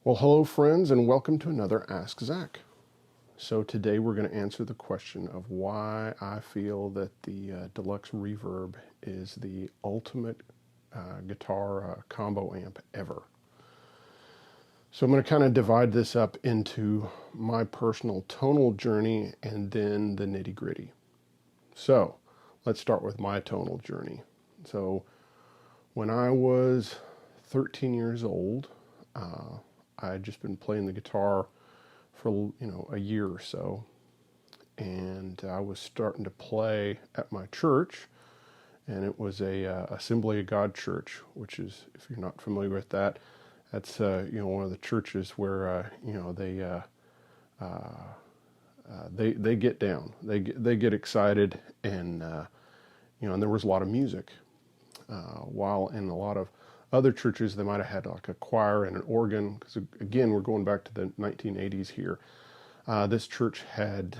Well, hello friends, and welcome to another Ask Zac. So today we're going to answer the question of why I feel that the Deluxe Reverb is the ultimate guitar combo amp ever. So I'm going to kind of divide this up into my personal tonal journey and then the nitty-gritty. So let's start with my tonal journey. So when I was 13 years old, I had just been playing the guitar for a year or so, and I was starting to play at my church, and it was a Assembly of God church, which is, if you're not familiar with that, that's one of the churches where they get down, they get excited, and and there was a lot of music. While in a lot of other churches, they might have had like a choir and an organ, because again, we're going back to the 1980s here. This church had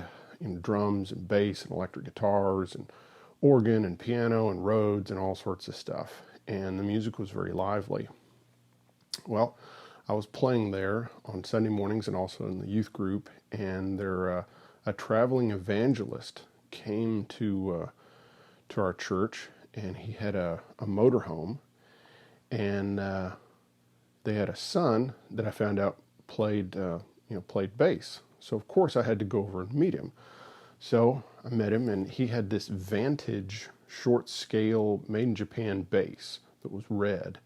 drums and bass and electric guitars and organ and piano and Rhodes and all sorts of stuff, and the music was very lively. Well, I was playing there on Sunday mornings and also in the youth group, and a traveling evangelist came to our church, and he had a motorhome. And they had a son that I found out played bass. So of course I had to go over and meet him. So I met him, and he had this Vantage short scale made in Japan bass that was red.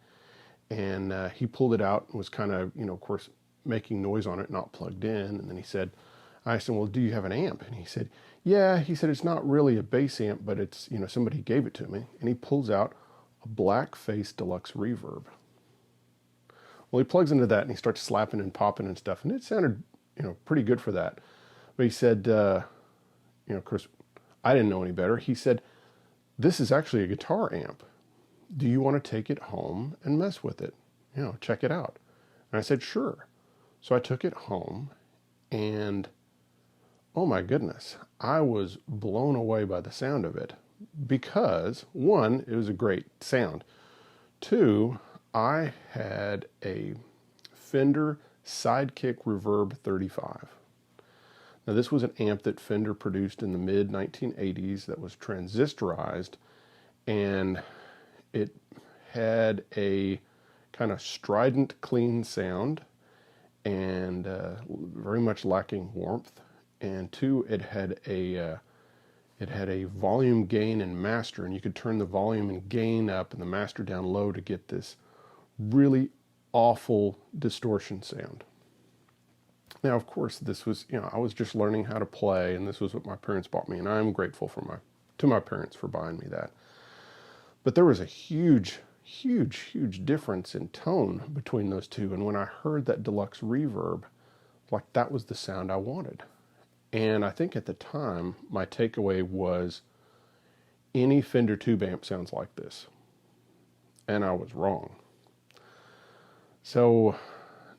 And he pulled it out and was kind of, of course, making noise on it, not plugged in. And then I asked him, well, do you have an amp? And he said, yeah. He said, it's not really a bass amp, but it's, somebody gave it to me. And he pulls out a Black-Face Deluxe Reverb. Well, he plugs into that and he starts slapping and popping and stuff, and it sounded, pretty good for that. But he said, of course, I didn't know any better. He said, this is actually a guitar amp. Do you want to take it home and mess with it? Check it out. And I said, sure. So I took it home, and oh my goodness, I was blown away by the sound of it. Because, one, it was a great sound. Two, I had a Fender Sidekick Reverb 35. Now, this was an amp that Fender produced in the mid-1980s that was transistorized, and it had a kind of strident, clean sound, and very much lacking warmth. And two, it had a volume gain and master, and you could turn the volume and gain up and the master down low to get this really awful distortion sound. Now, of course, this was, I was just learning how to play, and this was what my parents bought me, and I'm grateful to my parents for buying me that. But there was a huge, huge, huge difference in tone between those two, and when I heard that Deluxe Reverb, like, that was the sound I wanted. And I think at the time, my takeaway was any Fender tube amp sounds like this. And I was wrong. So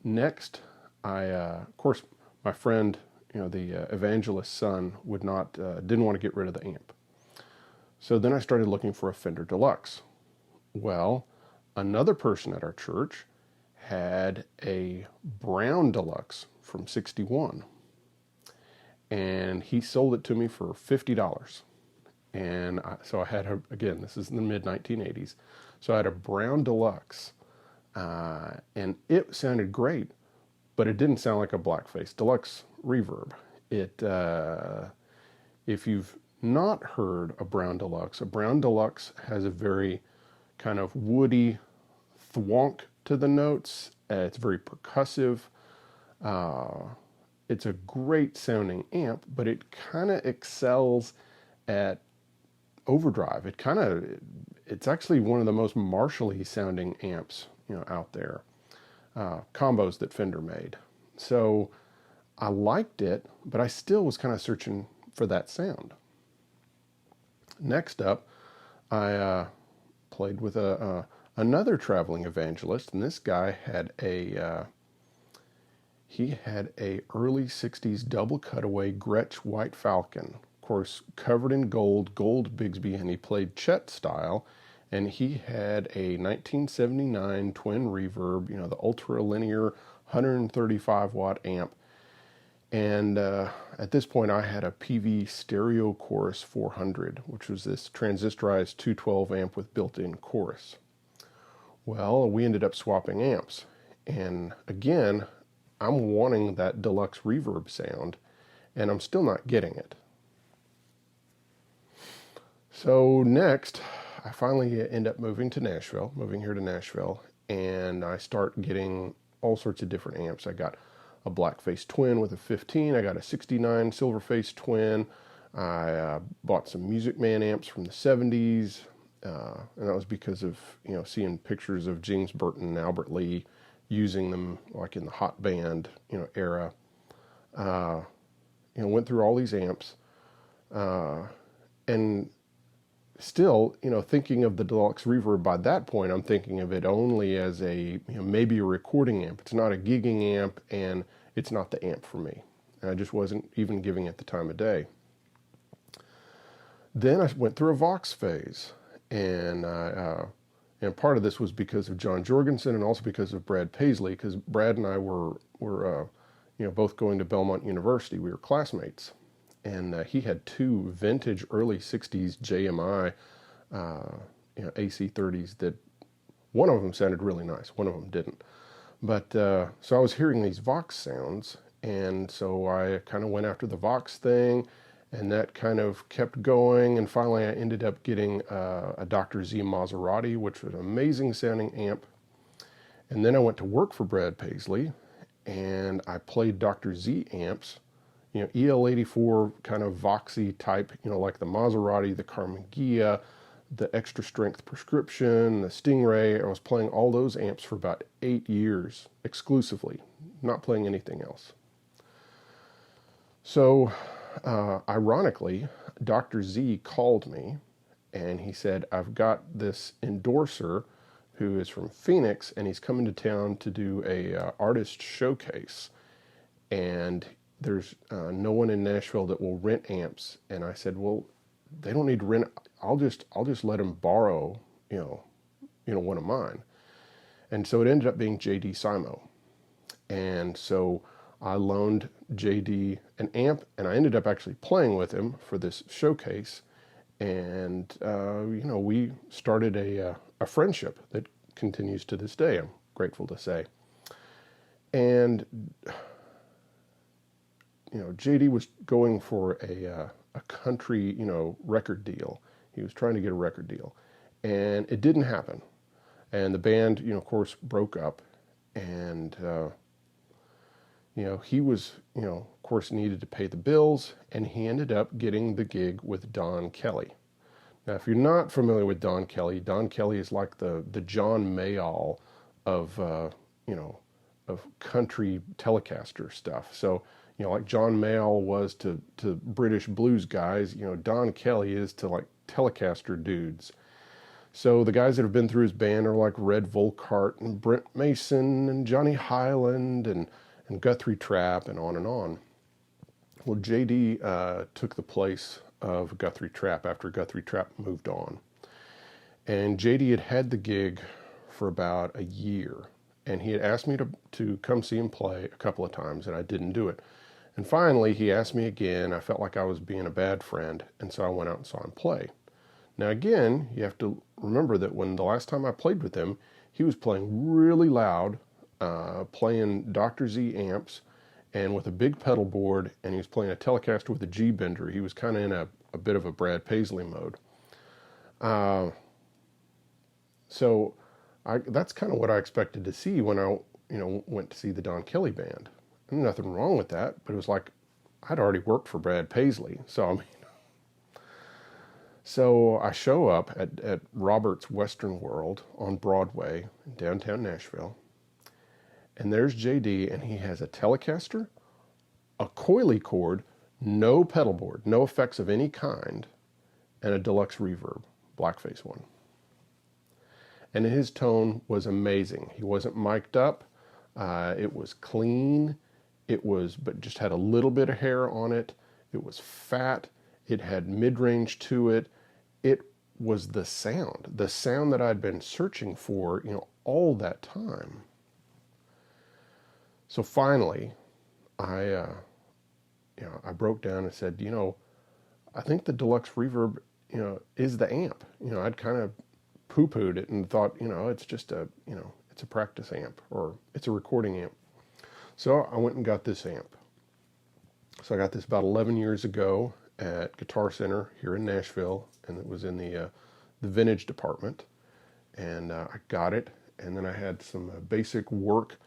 next, of course, my friend, the evangelist's son didn't want to get rid of the amp. So then I started looking for a Fender Deluxe. Well, another person at our church had a brown Deluxe from '61. And he sold it to me for $50. And so I had, again, this is in the mid-1980s, so I had a brown Deluxe, and it sounded great, but it didn't sound like a Black-Face Deluxe Reverb. If you've not heard a brown Deluxe has a very kind of woody thwonk to the notes. It's very percussive. It's a great sounding amp, but it kind of excels at overdrive. It's actually one of the most Marshall-y sounding amps, out there, combos that Fender made. So I liked it, but I still was kind of searching for that sound. Next up, I played with another traveling evangelist, and this guy had a early 60s double cutaway Gretsch White Falcon, of course, covered in gold Bigsby, and he played Chet style, and he had a 1979 twin reverb, the ultra linear 135 watt amp. And at this point, I had a PV Stereo Chorus 400, which was this transistorized 212 amp with built-in chorus. Well, we ended up swapping amps. And again, I'm wanting that deluxe reverb sound, and I'm still not getting it. So next, I finally end up moving here to Nashville, and I start getting all sorts of different amps. I got a black face twin with a 15. I got a 69 silver face twin. I bought some Music Man amps from the 70s, and that was because of seeing pictures of James Burton and Albert Lee using them like in the hot band era. Went through all these amps, and still, thinking of the Deluxe Reverb by that point, I'm thinking of it only as a, maybe a recording amp. It's not a gigging amp, and it's not the amp for me. And I just wasn't even giving it the time of day. Then I went through a Vox Phase, and part of this was because of John Jorgensen, and also because of Brad Paisley, because Brad and I were both going to Belmont University. We were classmates. And he had two vintage early 60s JMI AC30s that one of them sounded really nice, one of them didn't. But so I was hearing these Vox sounds, and so I kind of went after the Vox thing, and that kind of kept going, and finally I ended up getting a Dr. Z Maserati, which was an amazing sounding amp. And then I went to work for Brad Paisley, and I played Dr. Z amps, EL84 kind of Voxy type, like the Maserati, the Carmen Ghia, the Extra Strength Prescription, the Stingray. I was playing all those amps for about 8 years exclusively, not playing anything else. So, ironically, Dr. Z called me, and he said, I've got this endorser who is from Phoenix, and he's coming to town to do a artist showcase. And there's no one in Nashville that will rent amps. And I said, well, they don't need to rent. I'll just let them borrow, one of mine. And so it ended up being JD Simo. And so I loaned JD an amp, and I ended up actually playing with him for this showcase. And, we started a friendship that continues to this day, I'm grateful to say. And JD was going for a country, record deal. He was trying to get a record deal, and it didn't happen. And the band, of course, broke up, and he was, of course, needed to pay the bills, and he ended up getting the gig with Don Kelly. Now, if you're not familiar with Don Kelly is like the John Mayall of country Telecaster stuff. So, like John Mayall was to British blues guys, Don Kelly is to like Telecaster dudes. So the guys that have been through his band are like Red Volkart and Brent Mason and Johnny Highland and Guthrie Trapp and on and on. Well, JD took the place of Guthrie Trapp after Guthrie Trapp moved on. And JD had the gig for about a year. And he had asked me to come see him play a couple of times, and I didn't do it. And finally, he asked me again. I felt like I was being a bad friend, and so I went out and saw him play. Now again, you have to remember that when the last time I played with him, he was playing really loud, playing Dr. Z amps, and with a big pedal board, and he was playing a Telecaster with a G-bender. He was kind of in a bit of a Brad Paisley mode. So that's kind of what I expected to see when I went to see the Don Kelly band. And nothing wrong with that, but it was like I'd already worked for Brad Paisley. So I show up at Robert's Western World on Broadway in downtown Nashville, and there's JD, and he has a Telecaster, a coily cord, no pedal board, no effects of any kind, and a Deluxe Reverb, blackface one. And his tone was amazing. He wasn't mic'd up. It was clean. But just had a little bit of hair on it. It was fat. It had mid-range to it. It was the sound that I'd been searching for, all that time. So finally, I broke down and said, I think the Deluxe Reverb, is the amp. I'd kind of poo-pooed it and thought, it's just it's a practice amp, or it's a recording amp. So I went and got this amp. So I got this about 11 years ago at Guitar Center here in Nashville, and it was in the vintage department. And I got it, and then I had some basic work,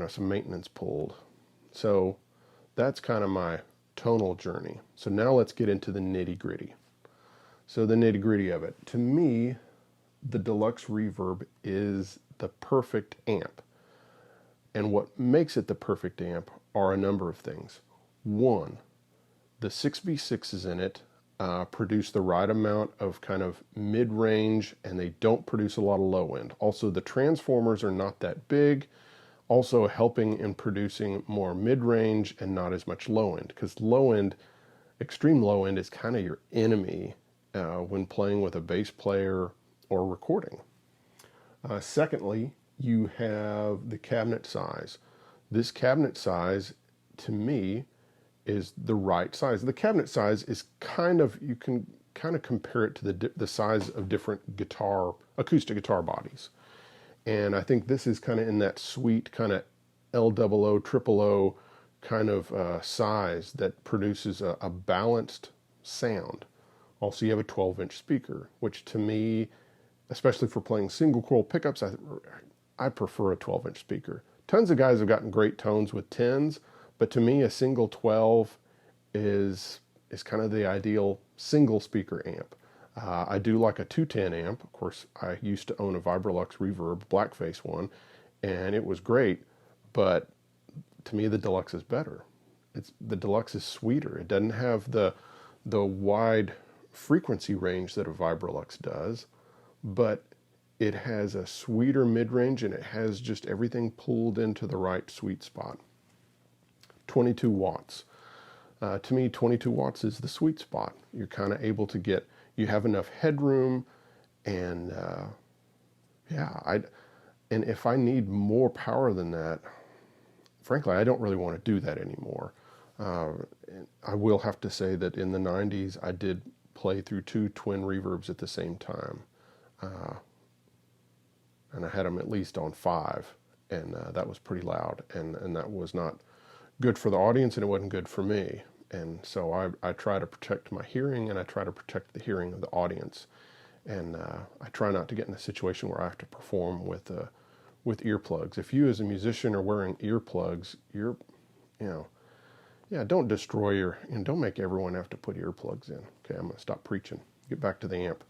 some maintenance pulled. So that's kind of my tonal journey. So now let's get into the nitty-gritty. So the nitty-gritty of it. To me, the Deluxe Reverb is the perfect amp. And what makes it the perfect amp are a number of things. One, the 6V6s in it produce the right amount of kind of mid-range, and they don't produce a lot of low end. Also, the transformers are not that big, also helping in producing more mid-range and not as much low end, because low end, extreme low end, is kind of your enemy when playing with a bass player or recording. Secondly, you have the cabinet size. This cabinet size, to me, is the right size. The cabinet size is you can kind of compare it to the size of different acoustic guitar bodies. And I think this is kind of in that sweet kind of LOO, OOO kind of size that produces a balanced sound. Also, you have a 12-inch speaker, which to me, especially for playing single coil pickups, I prefer a 12-inch speaker. Tons of guys have gotten great tones with 10s, but to me, a single 12 is kind of the ideal single speaker amp. I do like a 210 amp. Of course, I used to own a Deluxe Reverb blackface one, and it was great, but to me, the Deluxe is better. The Deluxe is sweeter. It doesn't have the wide frequency range that a Deluxe does, but it has a sweeter mid-range, and it has just everything pulled into the right sweet spot. 22 watts. To me, 22 watts is the sweet spot. You're kind of able to you have enough headroom, and and if I need more power than that, frankly, I don't really want to do that anymore. I will have to say that in the 90s, I did play through 2 twin reverbs at the same time. And I had them at least on 5, and that was pretty loud, and that was not good for the audience, and it wasn't good for me. And so I try to protect my hearing, and I try to protect the hearing of the audience. And I try not to get in a situation where I have to perform with earplugs. If you as a musician are wearing earplugs, don't destroy don't make everyone have to put earplugs in. Okay, I'm going to stop preaching. Get back to the amp.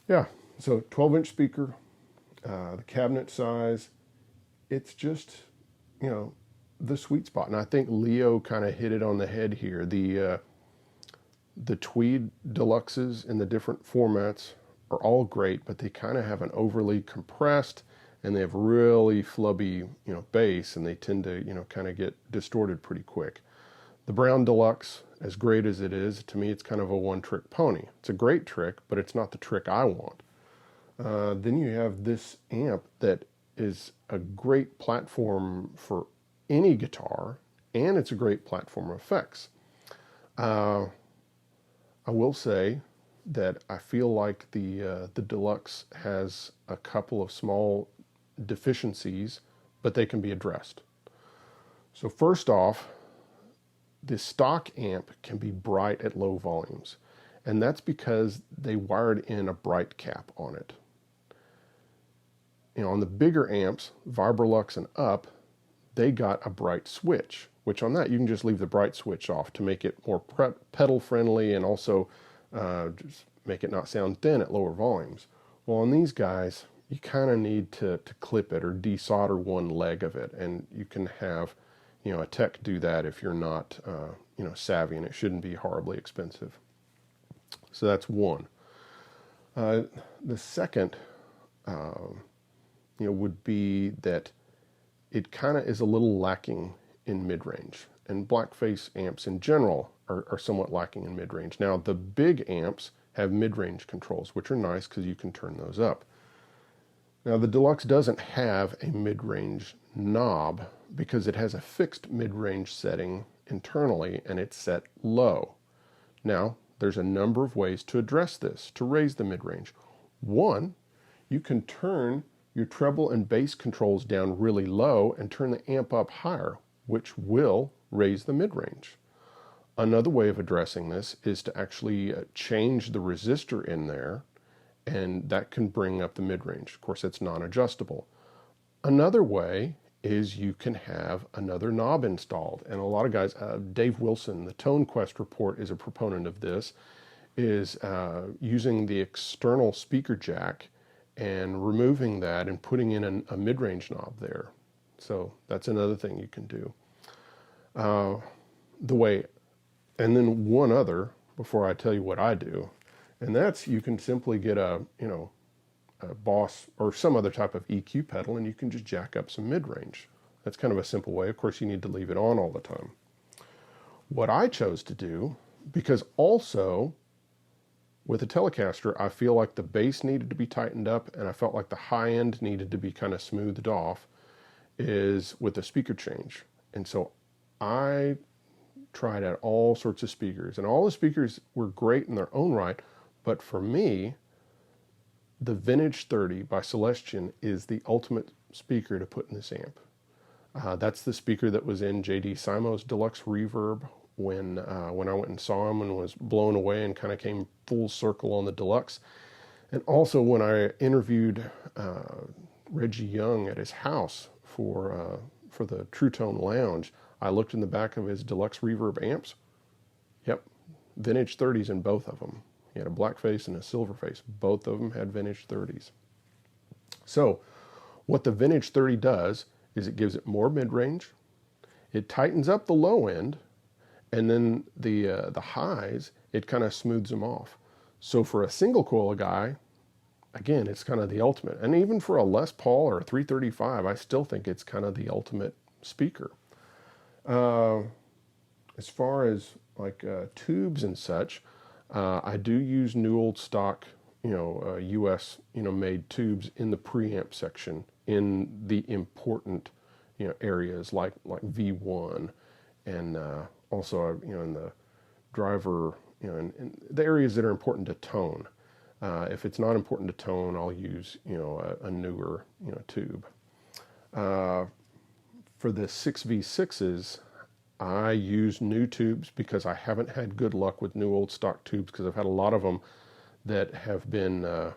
Yeah, so 12-inch speaker, the cabinet size, it's just, the sweet spot. And I think Leo kind of hit it on the head here. The Tweed Deluxes in the different formats are all great, but they kind of have an overly compressed, and they have really flubby, bass, and they tend to, kind of get distorted pretty quick. The Brown Deluxe, as great as it is, to me, it's kind of a one-trick pony. It's a great trick, but it's not the trick I want. Then you have this amp that is a great platform for any guitar, and it's a great platform of effects. I will say that I feel like the Deluxe has a couple of small deficiencies, but they can be addressed. So first off, the stock amp can be bright at low volumes, and that's because they wired in a bright cap on it. On the bigger amps, Vibrolux and up, they got a bright switch, which on that you can just leave the bright switch off to make it more pedal friendly, and also just make it not sound thin at lower volumes. Well, on these guys, you kind of need to clip it or desolder one leg of it, and you can have a tech do that if you're not savvy, and it shouldn't be horribly expensive. So that's one. The second would be that it kind of is a little lacking in mid-range, and blackface amps in general are somewhat lacking in mid-range. Now, the big amps have mid-range controls, which are nice because you can turn those up. Now the Deluxe doesn't have a mid-range knob because it has a fixed mid-range setting internally and it's set low. Now there's a number of ways to address this, to raise the mid-range. One, you can turn your treble and bass controls down really low and turn the amp up higher, which will raise the mid-range. Another way of addressing this is to actually change the resistor in there, and that can bring up the mid-range. Of course, it's non-adjustable. Another way is you can have another knob installed, and a lot of guys, Dave Wilson, the Tone Quest report, is a proponent of this, is using the external speaker jack and removing that and putting in a mid-range knob there. So that's another thing you can do. And then one other, before I tell you what I do, and that's you can simply get a Boss or some other type of EQ pedal, and you can just jack up some mid-range. That's kind of a simple way. Of course, you need to leave it on all the time. What I chose to do, because also with the Telecaster, I feel like the bass needed to be tightened up, and I felt like the high end needed to be kind of smoothed off, is with the speaker change. And so I tried out all sorts of speakers, and all the speakers were great in their own right, but for me, the Vintage 30 by Celestion is the ultimate speaker to put in this amp. That's the speaker that was in J.D. Simo's Deluxe Reverb when I went and saw him and was blown away and kind of came full circle on the Deluxe. And also when I interviewed Reggie Young at his house for the True Tone Lounge, I looked in the back of his Deluxe Reverb amps. Yep, Vintage 30s in both of them. He had a black face and a silver face. Both of them had Vintage 30s. So what the Vintage 30 does is it gives it more mid-range, it tightens up the low end, and then the highs, it kind of smooths them off. So for a single coil guy, again, it's kind of the ultimate. And even for a Les Paul or a 335, I still think it's kind of the ultimate speaker. As far as like tubes and such, I do use new old stock, U.S. made tubes in the preamp section in the important areas like V1 and also in the driver in the areas that are important to tone. If it's not important to tone, I'll use a newer tube. For the 6V6s, I use new tubes because I haven't had good luck with new old stock tubes, because I've had a lot of them that have been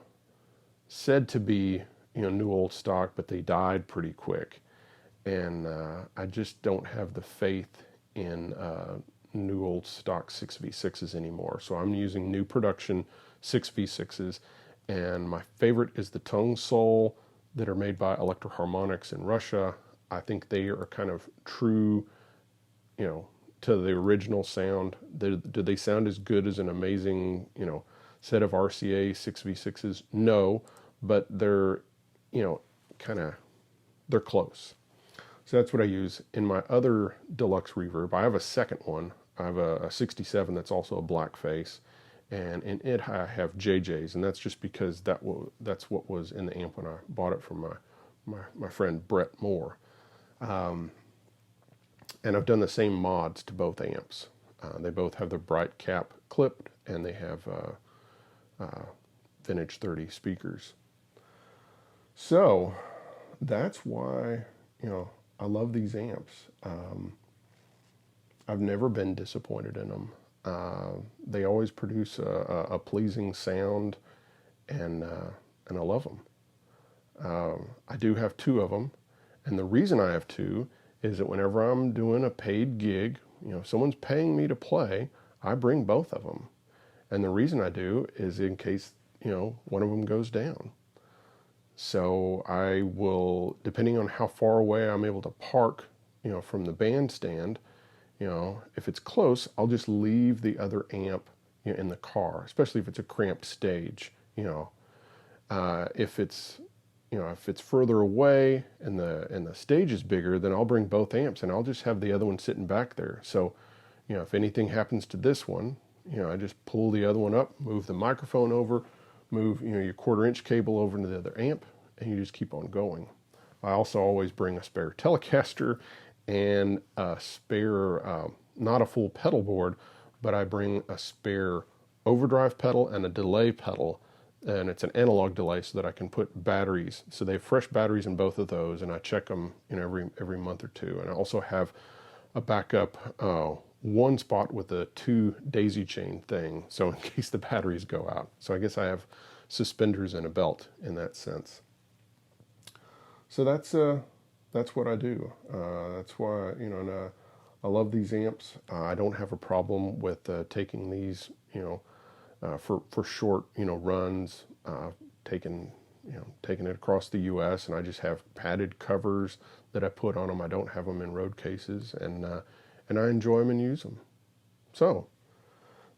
said to be new old stock, but they died pretty quick, and I just don't have the faith in new old stock 6V6s anymore. So I'm using new production 6V6s, and my favorite is the Tone Soul that are made by Electro Harmonics in Russia. I think they are kind of true to the original sound. Do they sound as good as an amazing, set of RCA 6V6s? No, but they're, they're close. So that's what I use. In my other Deluxe Reverb, I have a second one. I have a 67 that's also a black face, and in it I have JJs, and that's just because that's what was in the amp when I bought it from my friend Brett Moore. And I've done the same mods to both amps. They both have the bright cap clipped, and they have Vintage 30 speakers. So that's why I love these amps. I've never been disappointed in them. They always produce a pleasing sound, and I love them. I do have two of them, and the reason I have two is that whenever I'm doing a paid gig, if someone's paying me to play, I bring both of them. And the reason I do is in case, one of them goes down. So I will, depending on how far away I'm able to park, from the bandstand, if it's close, I'll just leave the other amp in the car, especially if it's a cramped stage. If it's further away and the stage is bigger, then I'll bring both amps and I'll just have the other one sitting back there. So, if anything happens to this one, I just pull the other one up, move the microphone over, move your 1/4-inch cable over into the other amp, and you just keep on going. I also always bring a spare Telecaster and a spare, not a full pedal board, but I bring a spare overdrive pedal and a delay pedal, and it's an analog delay so that I can put batteries. So they have fresh batteries in both of those, and I check them, you know, every month or two. And I also have a backup one spot with a 2 daisy chain thing, so in case the batteries go out. So I guess I have suspenders and a belt in that sense. So that's what I do. That's why, you know, and, I love these amps. I don't have a problem with taking these, you know, for short, you know, runs, taking it across the U.S. and I just have padded covers that I put on them. I don't have them in road cases, and I enjoy them and use them. So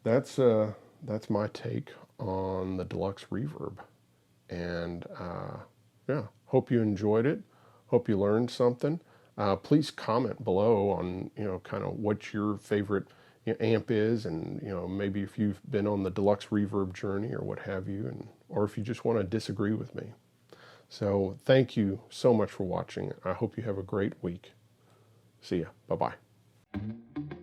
that's my take on the Deluxe Reverb, and yeah, hope you enjoyed it. Hope you learned something. Please comment below on, you know, kind of what your favorite, you know, amp is, and, you know, maybe if you've been on the Deluxe Reverb journey or what have you, and or if you just want to disagree with me. So thank you so much for watching. I hope you have a great week. See ya. Bye-bye.